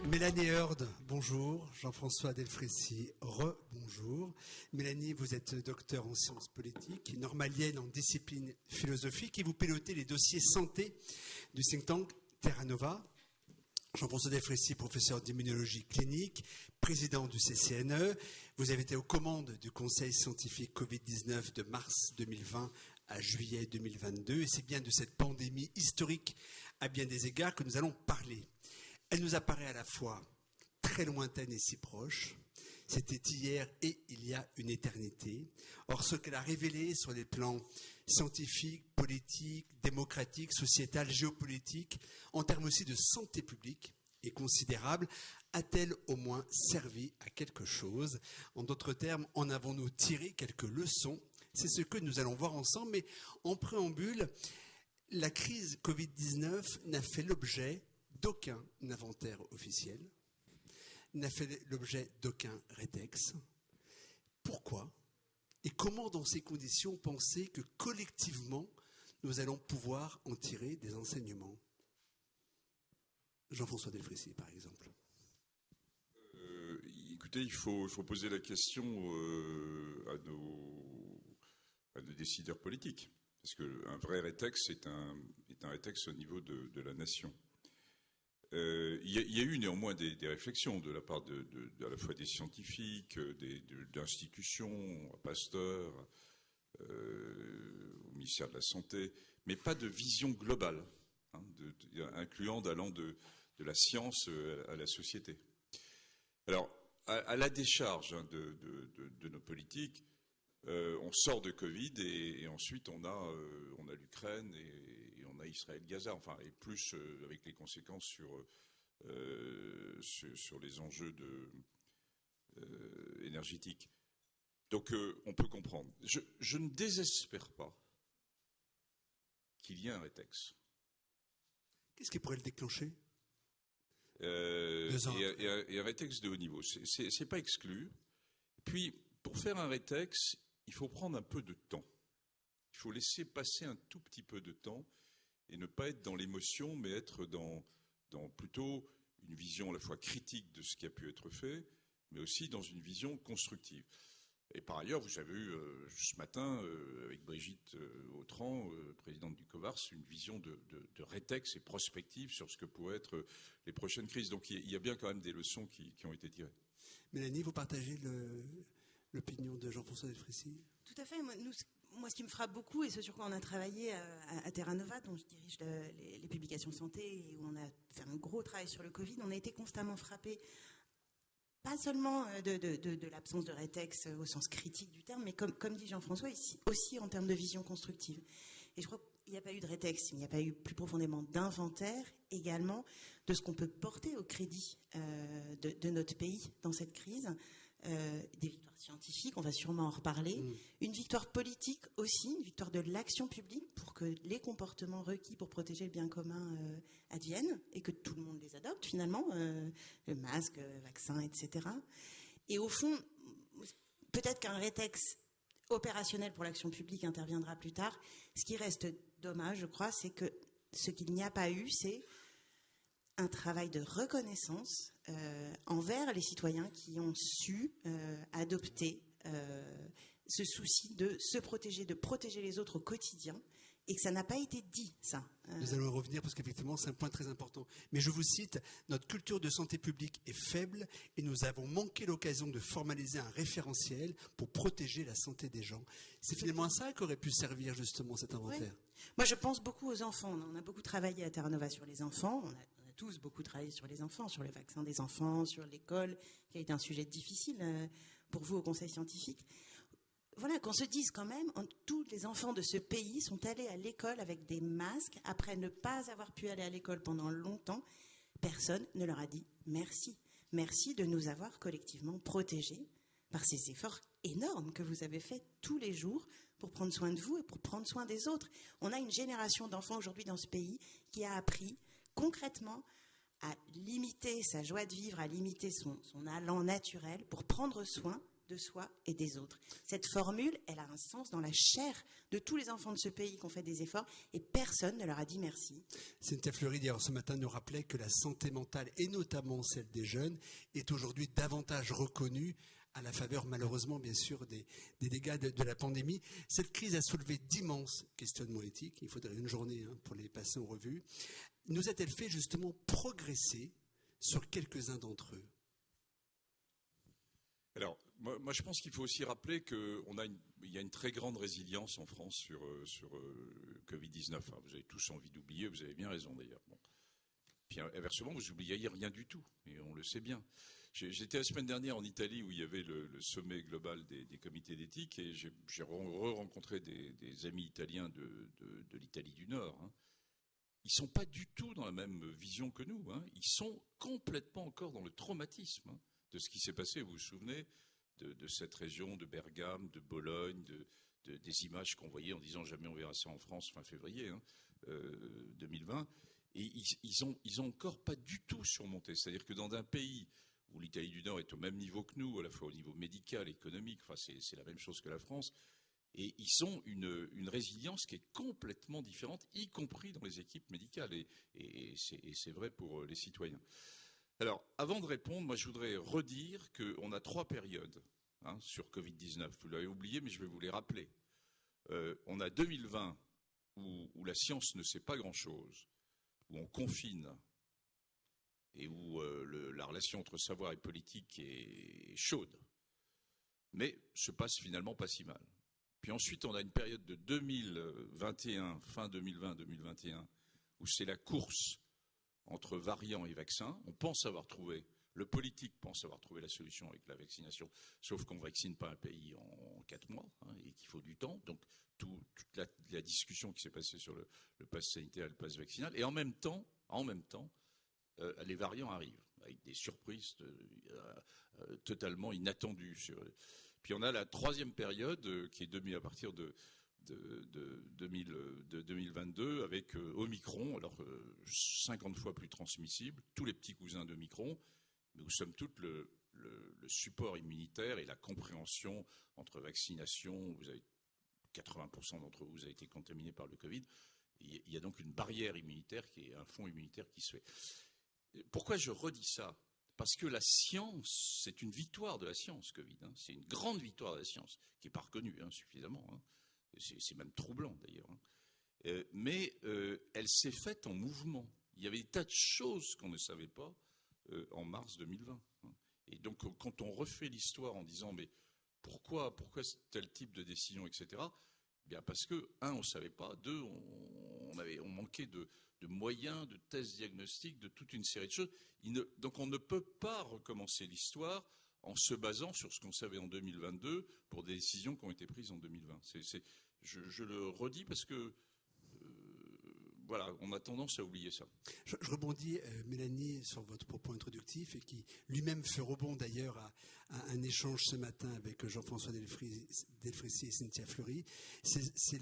Mélanie Heard, bonjour. Jean-François Delfrécy, bonjour. Mélanie, vous êtes docteur en sciences politiques, normalienne en discipline philosophique et vous pilotez les dossiers santé du think tank Terra Nova. Jean-François Delfrécy, professeur d'immunologie clinique, président du CCNE. Vous avez été aux commandes du Conseil scientifique Covid-19 de mars 2020 à juillet 2022. Et c'est bien de cette pandémie historique à bien des égards que nous allons parler. Elle nous apparaît à la fois très lointaine et si proche. C'était hier et il y a une éternité. Or, ce qu'elle a révélé sur les plans scientifiques, politiques, démocratiques, sociétal, géopolitiques, en termes aussi de santé publique, est considérable. A-t-elle au moins servi à quelque chose? En d'autres termes, en avons-nous tiré quelques leçons? C'est ce que nous allons voir ensemble, mais en préambule, la crise Covid-19 n'a fait l'objet d'aucun inventaire officiel, n'a fait l'objet d'aucun rétex. Pourquoi? Et comment, dans ces conditions, penser que collectivement, nous allons pouvoir en tirer des enseignements? Jean-François Delfrécy, par exemple. Écoutez, il faut poser la question à nos décideurs politiques. Parce qu'un vrai rétex est un rétex au niveau de la nation. Il y a eu néanmoins des réflexions de la part à la fois des scientifiques, d'institutions, à Pasteur, au ministère de la Santé, mais pas de vision globale, incluant allant de la science à la société. Alors, à la décharge de nos politiques, on sort de Covid et ensuite on a l'Ukraine et on a Israël-Gaza, enfin, et plus avec les conséquences sur les enjeux énergétiques. Donc on peut comprendre. Je ne désespère pas qu'il y ait un rétex. Qu'est-ce qui pourrait le déclencher? Et un rétex de haut niveau. C'est pas exclu. Puis, pour faire un rétex, il faut prendre un peu de temps. Il faut laisser passer un tout petit peu de temps et ne pas être dans l'émotion, mais être dans plutôt une vision à la fois critique de ce qui a pu être fait, mais aussi dans une vision constructive. Et par ailleurs, vous avez eu ce matin, avec Brigitte Autran, présidente du COVARS, une vision de rétex et prospective sur ce que pourraient être les prochaines crises. Donc il y a bien quand même des leçons qui ont été tirées. Mélanie, vous partagez l'opinion de Jean-François Delfrécy? Tout à fait. Moi, ce qui me frappe beaucoup, et ce sur quoi on a travaillé à Terra Nova, dont je dirige les publications santé, et où on a fait un gros travail sur le Covid, on a été constamment frappé, pas seulement de l'absence de rétex au sens critique du terme, mais comme dit Jean-François, ici, aussi en termes de vision constructive. Et je crois qu'il n'y a pas eu de rétex, il n'y a pas eu plus profondément d'inventaire également de ce qu'on peut porter au crédit de notre pays dans cette crise. Des victoires scientifiques, on va sûrement en reparler. Une victoire politique aussi, une victoire de l'action publique pour que les comportements requis pour protéger le bien commun adviennent et que tout le monde les adopte finalement, le masque, le vaccin, etc. Et au fond, peut-être qu'un rétex opérationnel pour l'action publique interviendra plus tard. Ce qui reste dommage, je crois, c'est que ce qu'il n'y a pas eu, c'est un travail de reconnaissance envers les citoyens qui ont su adopter ce souci de se protéger, de protéger les autres au quotidien, et que ça n'a pas été dit, ça. Nous allons revenir parce qu'effectivement, c'est un point très important. Mais je vous cite, notre culture de santé publique est faible et nous avons manqué l'occasion de formaliser un référentiel pour protéger la santé des gens. C'est finalement à ça qu'aurait pu servir justement cet inventaire. Oui. Moi, je pense beaucoup aux enfants. On a beaucoup travaillé à Terra Nova sur les enfants. On a tous beaucoup travaillé sur les enfants, sur le vaccin des enfants, sur l'école, qui a été un sujet difficile pour vous au Conseil scientifique. Voilà, qu'on se dise quand même, tous les enfants de ce pays sont allés à l'école avec des masques après ne pas avoir pu aller à l'école pendant longtemps. Personne ne leur a dit merci. Merci de nous avoir collectivement protégés par ces efforts énormes que vous avez faits tous les jours pour prendre soin de vous et pour prendre soin des autres. On a une génération d'enfants aujourd'hui dans ce pays qui a appris concrètement à limiter sa joie de vivre, à limiter son allant naturel pour prendre soin de soi et des autres. Cette formule, elle a un sens dans la chair de tous les enfants de ce pays qui ont fait des efforts et personne ne leur a dit merci. Cynthia Fleury, d'ailleurs, ce matin, nous rappelait que la santé mentale, et notamment celle des jeunes, est aujourd'hui davantage reconnue à la faveur, malheureusement, bien sûr, des dégâts de la pandémie. Cette crise a soulevé d'immenses questionnements éthiques. Il faudrait une journée pour les passer en revue. Nous a-t-elle fait justement progresser sur quelques-uns d'entre eux? Alors, moi, je pense qu'il faut aussi rappeler qu'il y a une très grande résilience en France sur Covid-19. Enfin, vous avez tous envie d'oublier, vous avez bien raison d'ailleurs. Bon. Puis inversement, vous oubliez rien du tout, et on le sait bien. J'étais la semaine dernière en Italie où il y avait le sommet global des comités d'éthique et j'ai rencontré des amis italiens de l'Italie du Nord. Hein. Ils ne sont pas du tout dans la même vision que nous. Hein. Ils sont complètement encore dans le traumatisme de ce qui s'est passé. Vous vous souvenez de cette région de Bergame, de Bologne, des images qu'on voyait en disant jamais on verra ça en France fin février 2020. Et ils ont encore pas du tout surmonté. C'est-à-dire que dans un pays où l'Italie du Nord est au même niveau que nous, à la fois au niveau médical, économique, enfin c'est la même chose que la France, et ils ont une résilience qui est complètement différente, y compris dans les équipes médicales, et c'est vrai pour les citoyens. Alors, avant de répondre, moi je voudrais redire qu'on a 3 périodes sur Covid-19. Vous l'avez oublié, mais je vais vous les rappeler. On a 2020, où la science ne sait pas grand-chose, où on confine, et où la relation entre savoir et politique est chaude, mais se passe finalement pas si mal. Puis ensuite, on a une période de 2021, fin 2020-2021, où c'est la course entre variants et vaccins. On pense avoir trouvé, le politique pense avoir trouvé la solution avec la vaccination, sauf qu'on ne vaccine pas un pays en 4 mois, et qu'il faut du temps. Donc, toute la discussion qui s'est passée sur le pass sanitaire et le pass vaccinal. Et en même temps, les variants arrivent, avec des surprises totalement inattendues. Puis on a la 3e période, qui est à partir de 2022, avec Omicron, alors 50 fois plus transmissible, tous les petits cousins d'Omicron, mais où somme toute le support immunitaire et la compréhension entre vaccination, vous avez 80% d'entre vous avez été contaminés par le Covid, il y a donc une barrière immunitaire, qui est un fond immunitaire qui se fait. Pourquoi je redis ça? Parce que la science, c'est une victoire de la science, Covid. C'est une grande victoire de la science, qui n'est pas reconnue suffisamment. C'est même troublant, d'ailleurs. Mais elle s'est faite en mouvement. Il y avait des tas de choses qu'on ne savait pas en mars 2020. Et donc, quand on refait l'histoire en disant, mais pourquoi tel type de décision, etc., bien parce que, 1, on ne savait pas, 2, on manquait de moyens, de tests diagnostiques, de toute une série de choses. Donc on ne peut pas recommencer l'histoire en se basant sur ce qu'on savait en 2022 pour des décisions qui ont été prises en 2020. Je le redis parce que voilà, on a tendance à oublier ça. Je rebondis, Mélanie, sur votre propos introductif et qui lui-même fait rebond d'ailleurs à un échange ce matin avec Jean-François Delfrécy et Cynthia Fleury. C'est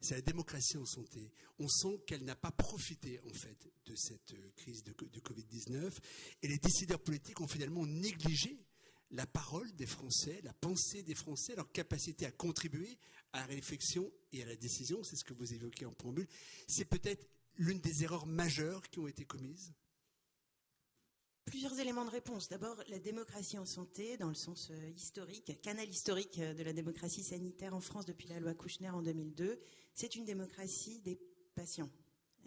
la démocratie en santé. On sent qu'elle n'a pas profité en fait de cette crise de Covid-19 et les décideurs politiques ont finalement négligé la parole des Français, la pensée des Français, leur capacité à contribuer à la réflexion et à la décision. C'est ce que vous évoquez en préambule. C'est peut-être l'une des erreurs majeures qui ont été commises? Plusieurs éléments de réponse. D'abord, la démocratie en santé, dans le sens historique, canal historique de la démocratie sanitaire en France depuis la loi Kouchner en 2002, c'est une démocratie des patients.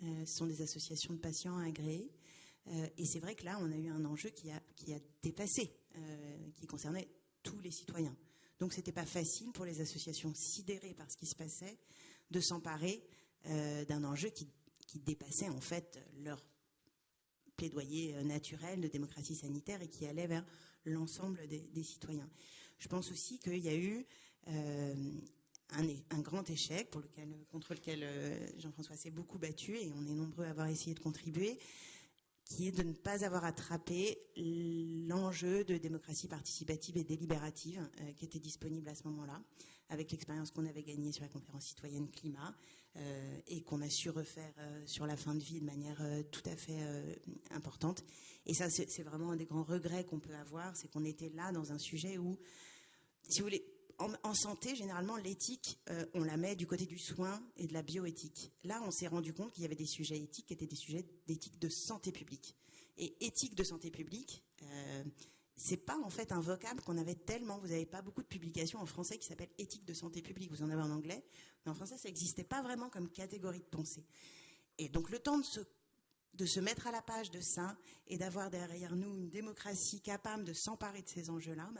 Ce sont des associations de patients agréées. Et c'est vrai que là, on a eu un enjeu qui a dépassé, qui concernait tous les citoyens. Donc, ce n'était pas facile pour les associations sidérées par ce qui se passait de s'emparer d'un enjeu qui dépassait en fait leur plaidoyer naturel de démocratie sanitaire et qui allait vers l'ensemble des citoyens. Je pense aussi qu'il y a eu un grand échec contre lequel Jean-François s'est beaucoup battu et on est nombreux à avoir essayé de contribuer, qui est de ne pas avoir attrapé l'enjeu de démocratie participative et délibérative qui était disponible à ce moment-là, avec l'expérience qu'on avait gagnée sur la conférence citoyenne climat et qu'on a su refaire sur la fin de vie de manière tout à fait importante. Et ça, c'est vraiment un des grands regrets qu'on peut avoir, c'est qu'on était là dans un sujet où si vous voulez, en santé, généralement, l'éthique, on la met du côté du soin et de la bioéthique. Là, on s'est rendu compte qu'il y avait des sujets éthiques qui étaient des sujets d'éthique de santé publique. Et éthique de santé publique, c'est pas en fait un vocable qu'on avait tellement. Vous n'avez pas beaucoup de publications en français qui s'appellent éthique de santé publique. Vous en avez en anglais, mais en français, ça n'existait pas vraiment comme catégorie de pensée. Et donc, le temps de se mettre à la page de ça et d'avoir derrière nous une démocratie capable de s'emparer de ces enjeux-là,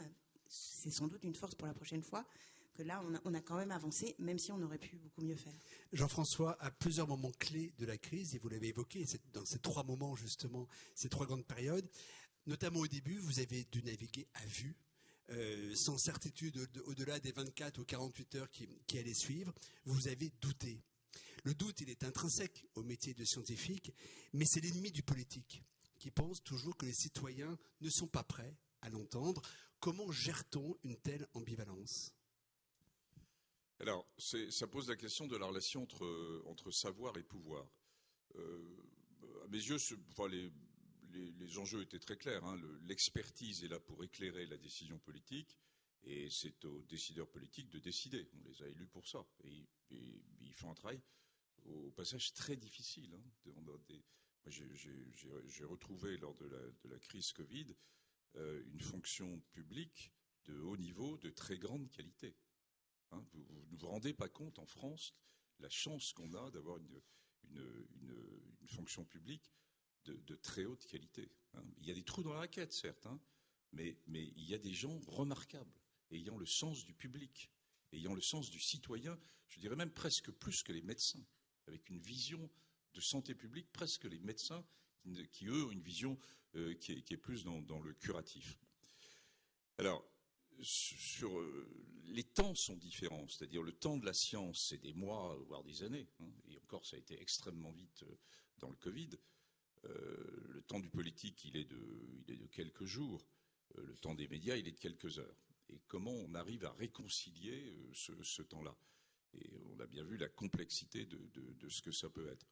c'est sans doute une force pour la prochaine fois, que là, on a quand même avancé, même si on aurait pu beaucoup mieux faire. Jean-François, à plusieurs moments clés de la crise, et vous l'avez évoqué, dans ces 3 moments justement, ces 3 grandes périodes, notamment au début, vous avez dû naviguer à vue, sans certitude au-delà des 24 ou 48 heures qui allaient suivre. Vous avez douté. Le doute, il est intrinsèque au métier de scientifique, mais c'est l'ennemi du politique, qui pense toujours que les citoyens ne sont pas prêts à l'entendre. Comment gère-t-on une telle ambivalence ? Alors, ça pose la question de la relation entre savoir et pouvoir. À mes yeux, les enjeux étaient très clairs. Hein. L'expertise est là pour éclairer la décision politique, et c'est aux décideurs politiques de décider. On les a élus pour ça. Et ils font un travail, au passage, très difficile. Hein. J'ai retrouvé, lors de la crise Covid, une fonction publique de haut niveau, de très grande qualité. Hein, vous ne vous rendez pas compte, en France, la chance qu'on a d'avoir une fonction publique de très haute qualité. Hein. Il y a des trous dans la raquette, certes, hein, mais il y a des gens remarquables, ayant le sens du public, ayant le sens du citoyen, je dirais même presque plus que les médecins, avec une vision de santé publique, presque les médecins qui eux, ont une vision qui est plus dans le curatif. Alors, les temps sont différents, c'est-à-dire le temps de la science, c'est des mois, voire des années, hein, et encore ça a été extrêmement vite dans le Covid. Le temps du politique, il est de quelques jours, le temps des médias, il est de quelques heures. Et comment on arrive à réconcilier ce temps-là? Et on a bien vu la complexité de ce que ça peut être.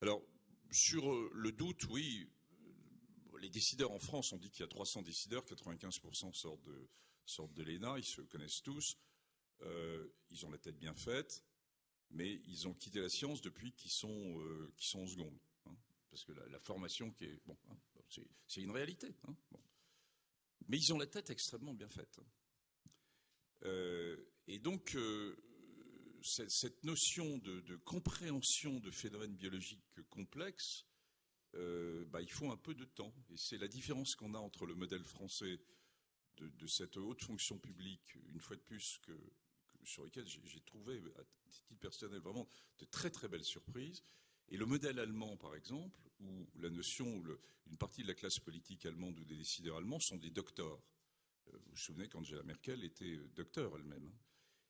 Alors, sur le doute, oui, les décideurs en France, on dit qu'il y a 300 décideurs, 95% sortent de l'ENA, ils se connaissent tous, ils ont la tête bien faite, mais ils ont quitté la science depuis qu'ils sont en seconde. Hein, parce que la formation qui est... Bon, hein, c'est une réalité. Hein, bon. Mais ils ont la tête extrêmement bien faite. Et donc, cette notion de compréhension de phénomènes biologiques complexes, il faut un peu de temps. Et c'est la différence qu'on a entre le modèle français de cette haute fonction publique, une fois de plus, sur lequel j'ai trouvé, à titre personnel, vraiment de très très belles surprises, et le modèle allemand, par exemple, où la notion, une partie de la classe politique allemande ou des décideurs allemands sont des docteurs. Vous vous souvenez qu'Angela Merkel était docteur elle-même. Hein.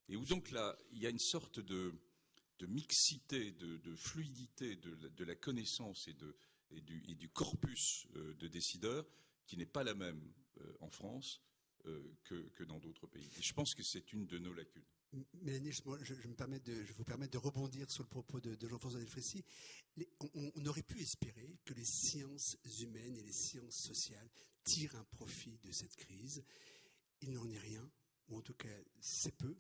Et où donc là, il y a une sorte de mixité, de fluidité de la connaissance et du corpus de décideurs qui n'est pas la même en France que dans d'autres pays. Et je pense que c'est une de nos lacunes. Mélanie, je vous permets de rebondir sur le propos de Jean-François Delfrécy. On aurait pu espérer que les sciences humaines et les sciences sociales tirent un profit de cette crise. Il n'en est rien, ou en tout cas c'est peu.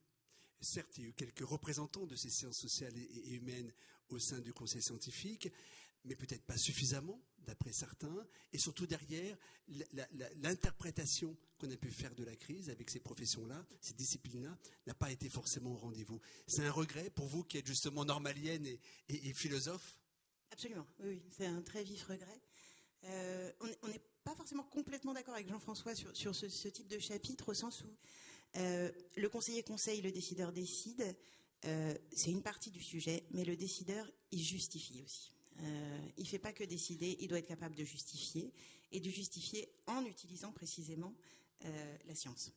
Certes, il y a eu quelques représentants de ces sciences sociales et humaines au sein du Conseil scientifique, mais peut-être pas suffisamment, d'après certains, et surtout derrière, l'interprétation qu'on a pu faire de la crise avec ces professions-là, ces disciplines-là, n'a pas été forcément au rendez-vous. C'est un regret pour vous qui êtes justement normalienne et philosophe? Absolument, oui, c'est un très vif regret. On n'est pas forcément complètement d'accord avec Jean-François sur ce type de chapitre, au sens où le conseiller conseille, le décideur décide, c'est une partie du sujet, mais le décideur, il justifie aussi. Il ne fait pas que décider, il doit être capable de justifier, et de justifier en utilisant précisément la science.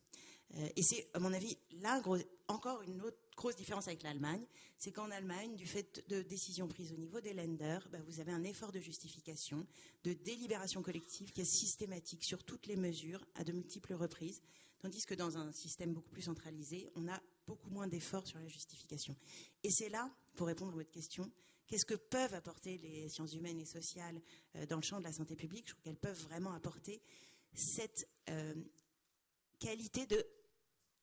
Et c'est, à mon avis, là, encore une autre grosse différence avec l'Allemagne, c'est qu'en Allemagne, du fait de décisions prises au niveau des Länder, vous avez un effort de justification, de délibération collective qui est systématique sur toutes les mesures à de multiples reprises, tandis que dans un système beaucoup plus centralisé, on a beaucoup moins d'efforts sur la justification. Et c'est là, pour répondre à votre question, qu'est-ce que peuvent apporter les sciences humaines et sociales dans le champ de la santé publique? Je trouve qu'elles peuvent vraiment apporter cette qualité de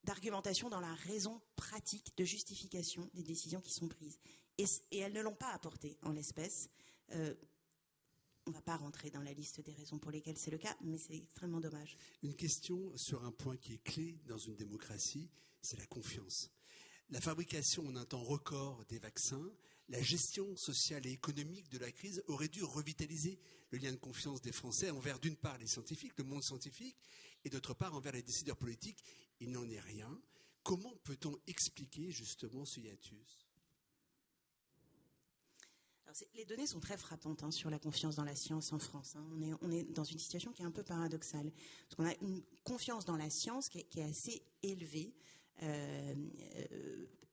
d'argumentation dans la raison pratique de justification des décisions qui sont prises. Et elles ne l'ont pas apporté en l'espèce. On ne va pas rentrer dans la liste des raisons pour lesquelles c'est le cas, mais c'est extrêmement dommage. Une question sur un point qui est clé dans une démocratie, c'est la confiance. La fabrication en un temps record des vaccins, la gestion sociale et économique de la crise aurait dû revitaliser le lien de confiance des Français envers, d'une part, les scientifiques, le monde scientifique, et d'autre part, envers les décideurs politiques. Il n'en est rien. Comment peut-on expliquer justement ce hiatus ? Alors, les données sont très frappantes sur la confiance dans la science en France. On est dans une situation qui est un peu paradoxale. Parce qu'on a une confiance dans la science qui est assez élevée,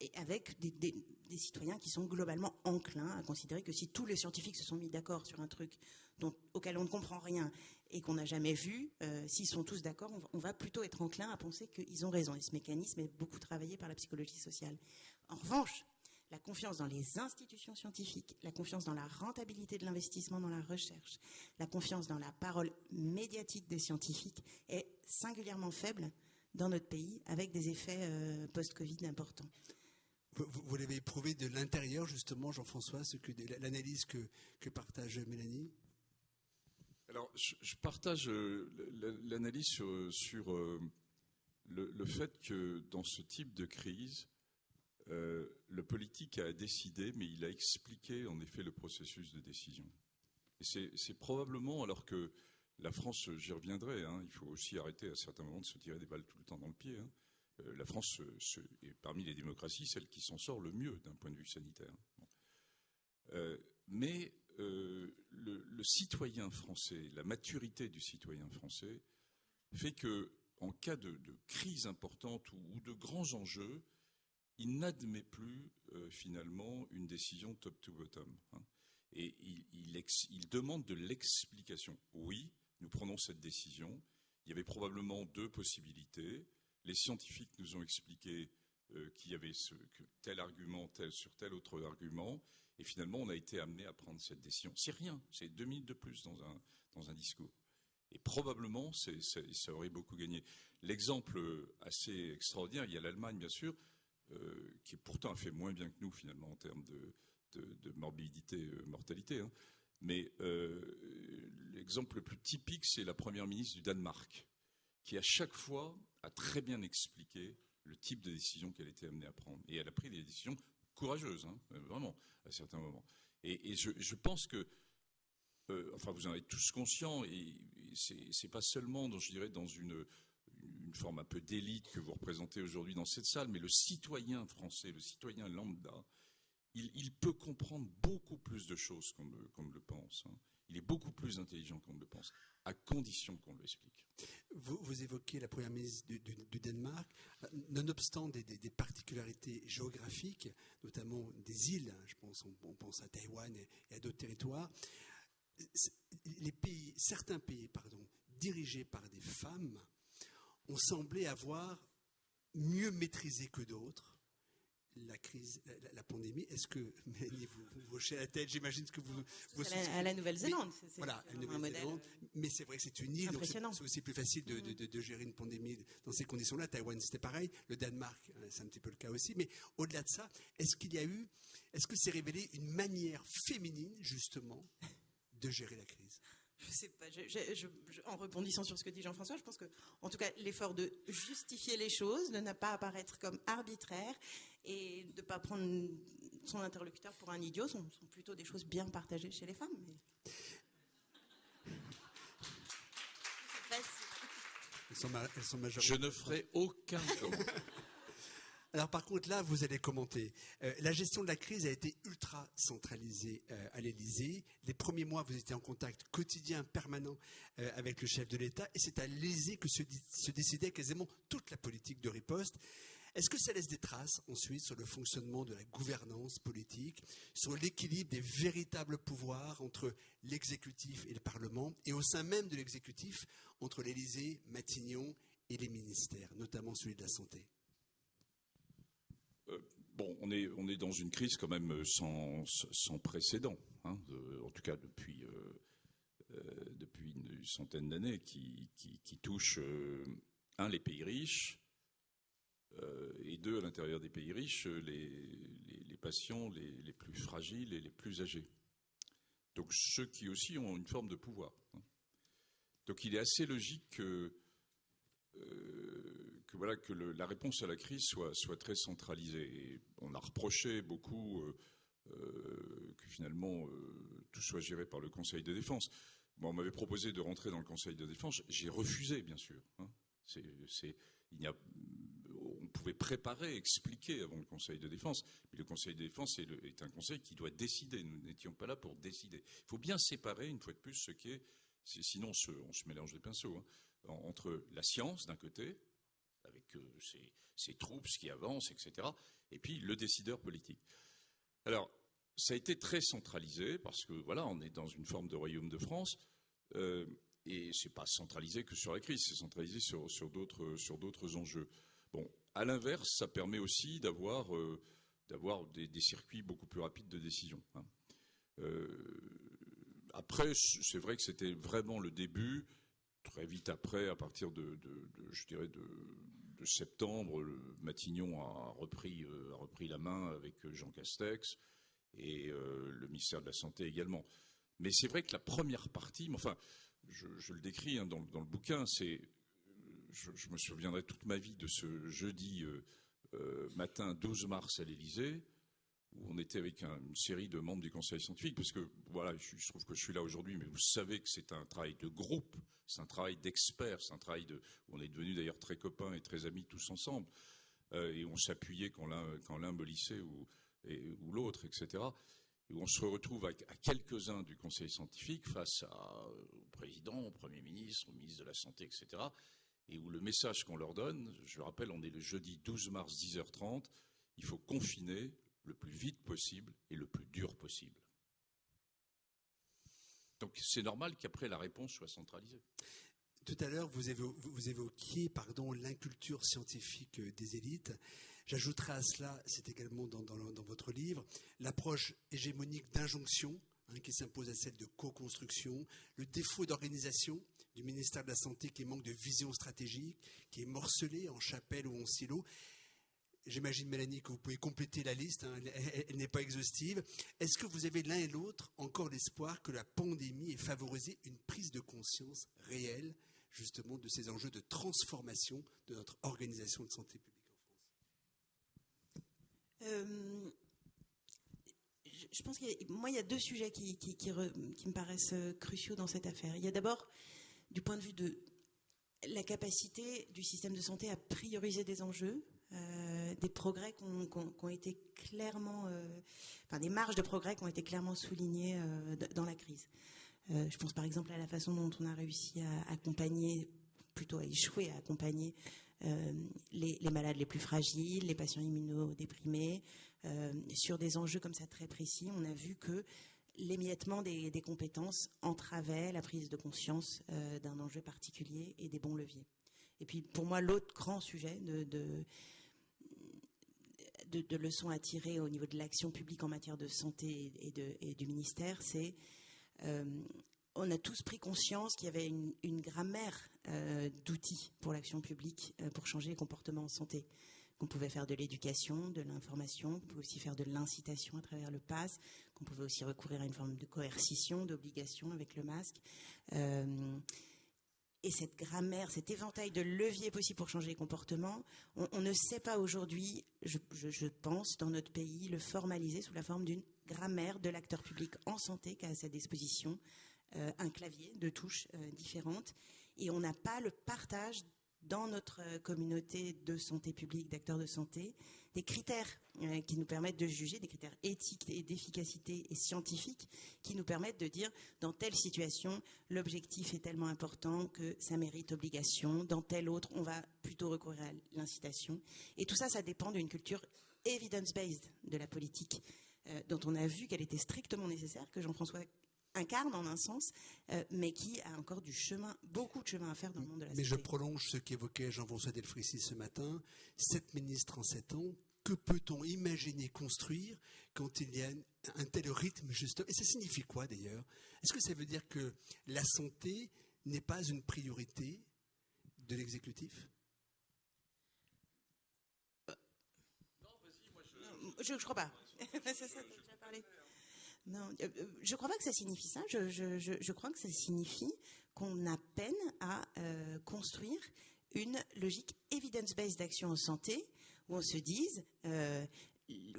et avec des citoyens qui sont globalement enclins à considérer que si tous les scientifiques se sont mis d'accord sur un truc auquel on ne comprend rien et qu'on n'a jamais vu, s'ils sont tous d'accord, on va plutôt être enclin à penser qu'ils ont raison. Et ce mécanisme est beaucoup travaillé par la psychologie sociale. En revanche, la confiance dans les institutions scientifiques, la confiance dans la rentabilité de l'investissement dans la recherche, la confiance dans la parole médiatique des scientifiques est singulièrement faible dans notre pays, avec des effets post-Covid importants. Vous l'avez éprouvé de l'intérieur, justement, Jean-François, l'analyse que partage Mélanie ? Alors, je partage l'analyse sur le fait que dans ce type de crise, le politique a décidé, mais il a expliqué en effet le processus de décision. Et c'est probablement, alors que la France, j'y reviendrai, il faut aussi arrêter à certains moments de se tirer des balles tout le temps dans le pied. La France est parmi les démocraties celle qui s'en sort le mieux d'un point de vue sanitaire. Mais le citoyen français, la maturité du citoyen français fait que, en cas de crise importante ou de grands enjeux, il n'admet plus finalement une décision top to bottom. Et il demande de l'explication. Oui, nous prenons cette décision. Il y avait probablement deux possibilités. Les scientifiques nous ont expliqué qu'il y avait tel argument sur tel autre argument. Et finalement, on a été amené à prendre cette décision. C'est rien, c'est 2 minutes de plus dans un discours. Et probablement, ça aurait beaucoup gagné. L'exemple assez extraordinaire, il y a l'Allemagne, bien sûr, qui pourtant a fait moins bien que nous, finalement, en termes de morbidité, mortalité. Mais l'exemple le plus typique, c'est la première ministre du Danemark, qui à chaque fois a très bien expliqué le type de décision qu'elle était amenée à prendre. Et elle a pris des décisions courageuses, vraiment, à certains moments. Et je pense que, enfin, vous en êtes tous conscients, et c'est pas seulement, je dirais, dans une forme un peu d'élite que vous représentez aujourd'hui dans cette salle, mais le citoyen français, le citoyen lambda, il peut comprendre beaucoup plus de choses qu'on ne le pense. Il est beaucoup plus intelligent qu'on ne le pense, à condition qu'on le explique. Vous évoquez la première ministre du Danemark. Nonobstant des particularités géographiques, notamment des îles, on pense à Taïwan et à d'autres territoires, certains pays, dirigés par des femmes, ont semblé avoir mieux maîtrisé que d'autres la crise, la pandémie. Est-ce que, Mélanie, vous hochez la tête? J'imagine que vous à la Nouvelle-Zélande. Voilà, la Nouvelle-Zélande. Mais c'est vrai que c'est une île, donc c'est aussi plus facile de gérer une pandémie dans ces conditions-là. Taïwan, c'était pareil. Le Danemark, c'est un petit peu le cas aussi. Mais au-delà de ça, est-ce que c'est révélé une manière féminine, justement, de gérer la crise? Je sais pas. En rebondissant sur ce que dit Jean-François, je pense que, en tout cas, l'effort de justifier les choses, de ne pas apparaître comme arbitraire et de ne pas prendre son interlocuteur pour un idiot sont plutôt des choses bien partagées chez les femmes. Mais... Elles sont majoritaires. Je ne ferai aucun commentaire. Alors par contre, là, vous allez commenter. La gestion de la crise a été ultra centralisée à l'Élysée. Les premiers mois, vous étiez en contact quotidien, permanent avec le chef de l'État. Et c'est à l'Élysée que se décidait quasiment toute la politique de riposte. Est-ce que ça laisse des traces ensuite sur le fonctionnement de la gouvernance politique, sur l'équilibre des véritables pouvoirs entre l'exécutif et le Parlement, et au sein même de l'exécutif, entre l'Élysée, Matignon et les ministères, notamment celui de la Santé? Bon, on est dans une crise quand même sans précédent, en tout cas depuis une centaine d'années, qui touche, les pays riches, et 2, à l'intérieur des pays riches, les patients les plus fragiles et les plus âgés. Donc ceux qui aussi ont une forme de pouvoir. Donc il est assez logique que la réponse à la crise soit très centralisée. Et on a reproché beaucoup que finalement tout soit géré par le Conseil de défense. Bon, on m'avait proposé de rentrer dans le Conseil de défense, j'ai refusé, bien sûr. On pouvait préparer, expliquer avant le Conseil de défense, mais le Conseil de défense est un conseil qui doit décider. Nous n'étions pas là pour décider. Il faut bien séparer, une fois de plus, ce qui est, sinon on se mélange les pinceaux, entre la science d'un côté, avec ses troupes, ce qui avance, etc., et puis le décideur politique. Alors, ça a été très centralisé, parce que voilà, on est dans une forme de royaume de France, et c'est pas centralisé que sur la crise, c'est centralisé sur d'autres enjeux. Bon, à l'inverse, ça permet aussi d'avoir des circuits beaucoup plus rapides de décision. Après, c'est vrai que c'était vraiment le début. Très vite après, à partir de septembre, Matignon a repris la main avec Jean Castex et le ministère de la Santé également. Mais c'est vrai que la première partie, enfin, je le décris dans le bouquin, je me souviendrai toute ma vie de ce jeudi matin 12 mars à l'Élysée, où on était avec une série de membres du Conseil scientifique, parce que voilà, je trouve que je suis là aujourd'hui, mais vous savez que c'est un travail de groupe, c'est un travail d'experts, c'est un travail où on est devenus d'ailleurs très copains et très amis tous ensemble, et on s'appuyait quand l'un mollissait ou l'autre, etc. Et où on se retrouve à quelques-uns du Conseil scientifique face au président, au Premier ministre, au ministre de la Santé, etc. Et où le message qu'on leur donne, je rappelle, on est le jeudi 12 mars 10h30, il faut confiner le plus vite possible et le plus dur possible. Donc c'est normal qu'après la réponse soit centralisée. Tout à l'heure, vous évoquiez l'inculture scientifique des élites. J'ajouterai à cela, c'est également dans votre livre, l'approche hégémonique d'injonction qui s'impose à celle de co-construction, le défaut d'organisation du ministère de la Santé qui manque de vision stratégique, qui est morcelé en chapelle ou en silo. J'imagine, Mélanie, que vous pouvez compléter la liste, elle n'est pas exhaustive. Est-ce que vous avez l'un et l'autre encore l'espoir que la pandémie ait favorisé une prise de conscience réelle, justement, de ces enjeux de transformation de notre organisation de santé publique en France ? Je pense qu'il y a 2 sujets qui me paraissent cruciaux dans cette affaire. Il y a d'abord, du point de vue de la capacité du système de santé à prioriser des enjeux, des progrès qui ont été clairement, des marges de progrès qui ont été clairement soulignées dans la crise. Je pense par exemple à la façon dont on a réussi à accompagner, plutôt à échouer à accompagner les malades les plus fragiles, les patients immunodéprimés, sur des enjeux comme ça très précis. On a vu que l'émiettement des compétences entravait la prise de conscience d'un enjeu particulier et des bons leviers. Et puis pour moi, l'autre grand sujet de leçons à tirer au niveau de l'action publique en matière de santé et du ministère, c'est on a tous pris conscience qu'il y avait une grammaire d'outils pour l'action publique pour changer les comportements en santé. Qu'on pouvait faire de l'éducation, de l'information, qu'on pouvait aussi faire de l'incitation à travers le pass, qu'on pouvait aussi recourir à une forme de coercition, d'obligation avec le masque. Et cette grammaire, cet éventail de leviers possibles pour changer les comportements, on ne sait pas aujourd'hui, je pense, dans notre pays, le formaliser sous la forme d'une grammaire de l'acteur public en santé qui a à sa disposition un clavier de touches différentes. Et on n'a pas le partage dans notre communauté de santé publique, d'acteurs de santé, des critères qui nous permettent de juger, des critères éthiques et d'efficacité et scientifiques qui nous permettent de dire dans telle situation, l'objectif est tellement important que ça mérite obligation, dans telle autre, on va plutôt recourir à l'incitation. Et tout ça, ça dépend d'une culture evidence-based de la politique, dont on a vu qu'elle était strictement nécessaire, que Jean-François incarne en un sens, mais qui a encore beaucoup de chemin à faire dans le monde de la santé. Mais je prolonge ce qu'évoquait Jean-François Delfrécy ce matin. 7 ministres en 7 ans, que peut-on imaginer construire quand il y a un tel rythme juste? Et ça signifie quoi d'ailleurs? Est-ce que ça veut dire que la santé n'est pas une priorité de l'exécutif? Je crois pas. C'est ça, t'as déjà parlé. Non, je crois pas que ça signifie ça. Je crois que ça signifie qu'on a peine à construire une logique evidence-based d'action en santé où on se dise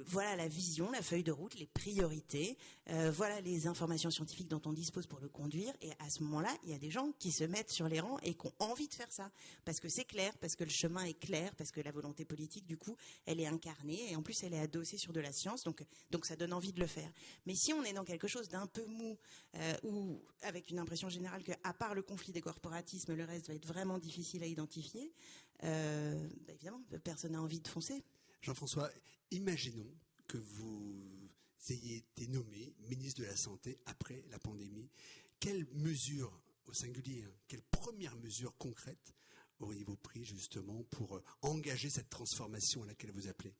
voilà la vision, la feuille de route, les priorités, voilà les informations scientifiques dont on dispose pour le conduire. Et à ce moment-là, il y a des gens qui se mettent sur les rangs et qui ont envie de faire ça. Parce que c'est clair, parce que le chemin est clair, parce que la volonté politique, du coup, elle est incarnée. Et en plus, elle est adossée sur de la science. Donc ça donne envie de le faire. Mais si on est dans quelque chose d'un peu mou, ou avec une impression générale qu'à part le conflit des corporatismes, le reste va être vraiment difficile à identifier, évidemment, personne n'a envie de foncer. Jean-François, imaginons que vous ayez été nommé ministre de la Santé après la pandémie. Quelles mesures, au singulier, quelles premières mesures concrètes auriez-vous pris justement pour engager cette transformation à laquelle vous appelez?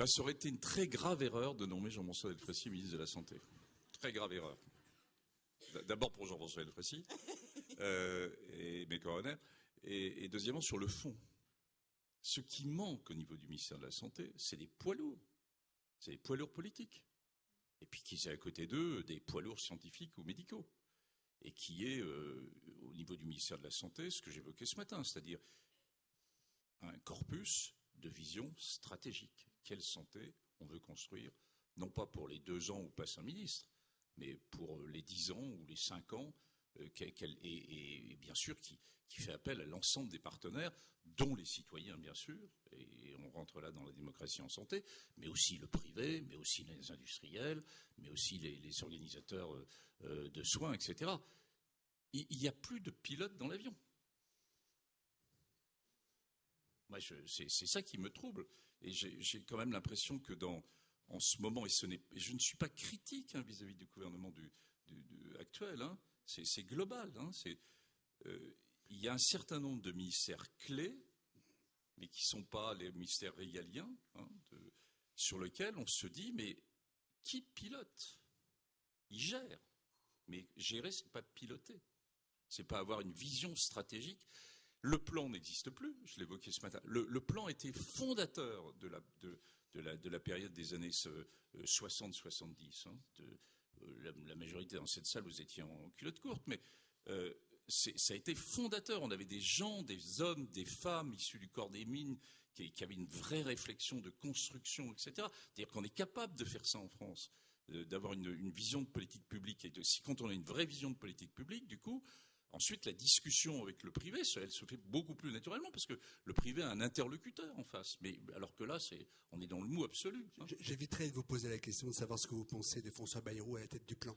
Ça aurait été une très grave erreur de nommer Jean-François Delfraissy ministre de la Santé. Très grave erreur. D'abord pour Jean-François Delfraissy et mes coronaires. Et deuxièmement, sur le fond. Ce qui manque au niveau du ministère de la Santé, c'est des poids lourds. C'est des poids lourds politiques. Et puis qui c'est à côté d'eux des poids lourds scientifiques ou médicaux. Et qui est, au niveau du ministère de la Santé, ce que j'évoquais ce matin, c'est-à-dire un corpus de vision stratégique. Quelle santé on veut construire, non pas pour les 2 ans où passe un ministre, mais pour les 10 ans ou les 5 ans, et bien sûr qui fait appel à l'ensemble des partenaires, dont les citoyens, bien sûr, et on rentre là dans la démocratie en santé, mais aussi le privé, mais aussi les industriels, mais aussi les organisateurs de soins, etc. Il n'y a plus de pilote dans l'avion. Moi, c'est ça qui me trouble. Et j'ai quand même l'impression que en ce moment, et je ne suis pas critique vis-à-vis du gouvernement actuel, c'est global. Il y a un certain nombre de ministères clés, mais qui ne sont pas les ministères régaliens, sur lesquels on se dit, mais qui pilote? Il gère. Mais gérer, ce n'est pas piloter. Ce n'est pas avoir une vision stratégique. Le plan n'existe plus, je l'évoquais ce matin. Le plan était fondateur de la période des années 60-70. La majorité dans cette salle, vous étiez en culotte courte, mais ça a été fondateur. On avait des gens, des hommes, des femmes issus du corps des mines qui avaient une vraie réflexion de construction, etc. C'est-à-dire qu'on est capable de faire ça en France, d'avoir une vision de politique publique. Et quand on a une vraie vision de politique publique, du coup, ensuite, la discussion avec le privé, elle se fait beaucoup plus naturellement parce que le privé a un interlocuteur en face. Mais alors que là, on est dans le mou absolu. J'éviterai de vous poser la question de savoir ce que vous pensez de François Bayrou à la tête du plan.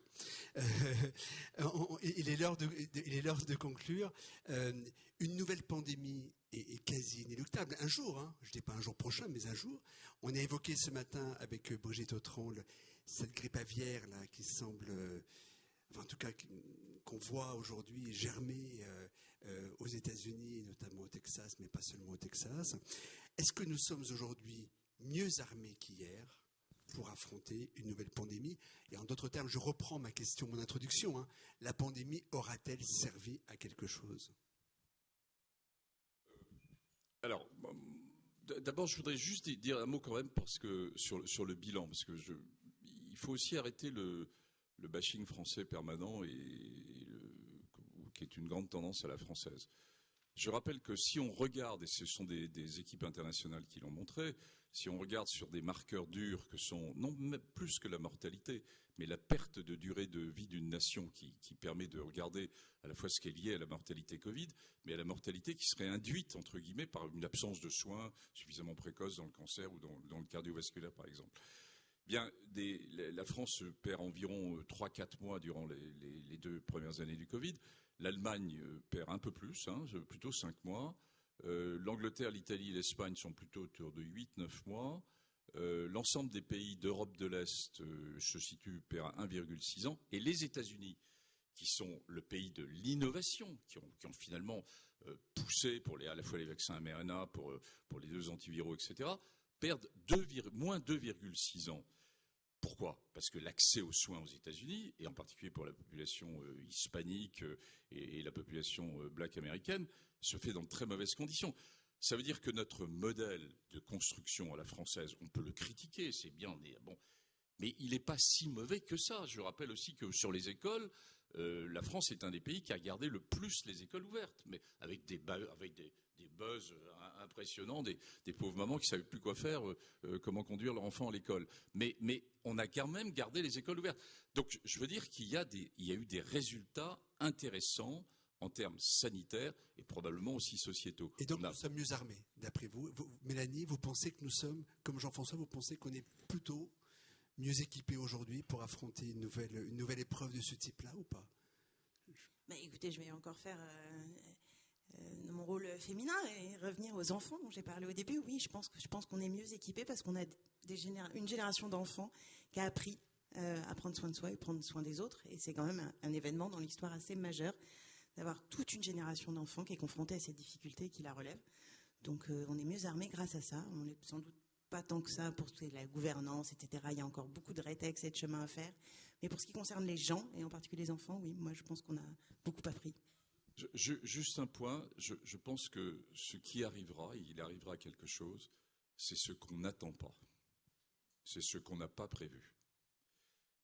Il est l'heure de conclure. Une nouvelle pandémie est quasi inéluctable. Un jour, je ne dis pas un jour prochain, mais un jour. On a évoqué ce matin avec Brigitte Autran cette grippe aviaire là qui semble, en tout cas, qu'on voit aujourd'hui germer aux États-Unis, notamment au Texas, mais pas seulement au Texas. Est-ce que nous sommes aujourd'hui mieux armés qu'hier pour affronter une nouvelle pandémie? Et en d'autres termes, je reprends ma question, mon introduction. La pandémie aura-t-elle servi à quelque chose? Alors, d'abord, je voudrais juste dire un mot quand même parce que sur le bilan, parce que il faut aussi arrêter le bashing français permanent qui est une grande tendance à la française. Je rappelle que si on regarde, et ce sont des équipes internationales qui l'ont montré, si on regarde sur des marqueurs durs que sont, non même plus que la mortalité, mais la perte de durée de vie d'une nation qui permet de regarder à la fois ce qui est lié à la mortalité Covid, mais à la mortalité qui serait induite, entre guillemets, par une absence de soins suffisamment précoce dans le cancer ou dans le cardiovasculaire, par exemple. Bien, la France perd environ 3-4 mois durant les 2 premières années du Covid. L'Allemagne perd un peu plus, plutôt 5 mois. L'Angleterre, l'Italie et l'Espagne sont plutôt autour de 8-9 mois. L'ensemble des pays d'Europe de l'Est se situe perd 1,6 ans. Et les États-Unis, qui sont le pays de l'innovation, qui ont finalement poussé pour à la fois les vaccins mRNA, pour les 2 antiviraux, etc., perdent moins 2,6 ans. Pourquoi? Parce que l'accès aux soins aux États-Unis, et en particulier pour la population hispanique et la population black américaine, se fait dans de très mauvaises conditions. Ça veut dire que notre modèle de construction à la française, on peut le critiquer, c'est bien, bon, mais il n'est pas si mauvais que ça. Je rappelle aussi que sur les écoles, la France est un des pays qui a gardé le plus les écoles ouvertes, mais avec des buzz impressionnants, des pauvres mamans qui ne savaient plus quoi faire, comment conduire leur enfant à l'école. Mais on a quand même gardé les écoles ouvertes. Donc je veux dire qu'il y a eu des résultats intéressants en termes sanitaires et probablement aussi sociétaux. Et donc nous sommes mieux armés, d'après vous. Mélanie, vous pensez que nous sommes, comme Jean-François, vous pensez qu'on est plutôt mieux équipés aujourd'hui pour affronter une nouvelle épreuve de ce type-là ou pas? Écoutez, je vais encore faire mon rôle féminin et revenir aux enfants dont j'ai parlé au début. Oui, je pense qu'on est mieux équipés parce qu'on a une génération d'enfants qui a appris à prendre soin de soi et prendre soin des autres. Et c'est quand même un événement dans l'histoire assez majeur d'avoir toute une génération d'enfants qui est confrontée à ces difficultés et qui la relève. Donc on est mieux armés grâce à ça. On n'est sans doute pas tant que ça pour la gouvernance, etc. Il y a encore beaucoup de rétex et de chemin à faire. Mais pour ce qui concerne les gens, et en particulier les enfants, oui, moi je pense qu'on a beaucoup appris. Juste un point, je pense que ce qui arrivera, il arrivera quelque chose, c'est ce qu'on n'attend pas. C'est ce qu'on n'a pas prévu.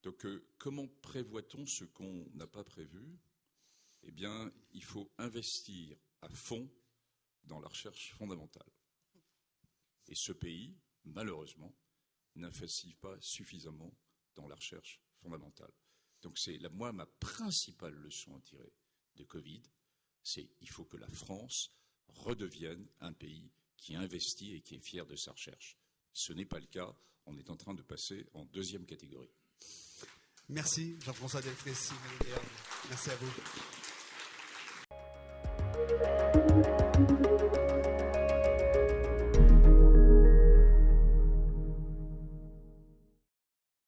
Donc comment prévoit-on ce qu'on n'a pas prévu? Eh bien, il faut investir à fond dans la recherche fondamentale. Et ce pays, malheureusement, n'investit pas suffisamment dans la recherche fondamentale. Donc c'est moi ma principale leçon à tirer de Covid, c'est il faut que la France redevienne un pays qui investit et qui est fier de sa recherche. Ce n'est pas le cas, on est en train de passer en deuxième catégorie. Merci Jean-François Delfrécy. Merci à vous.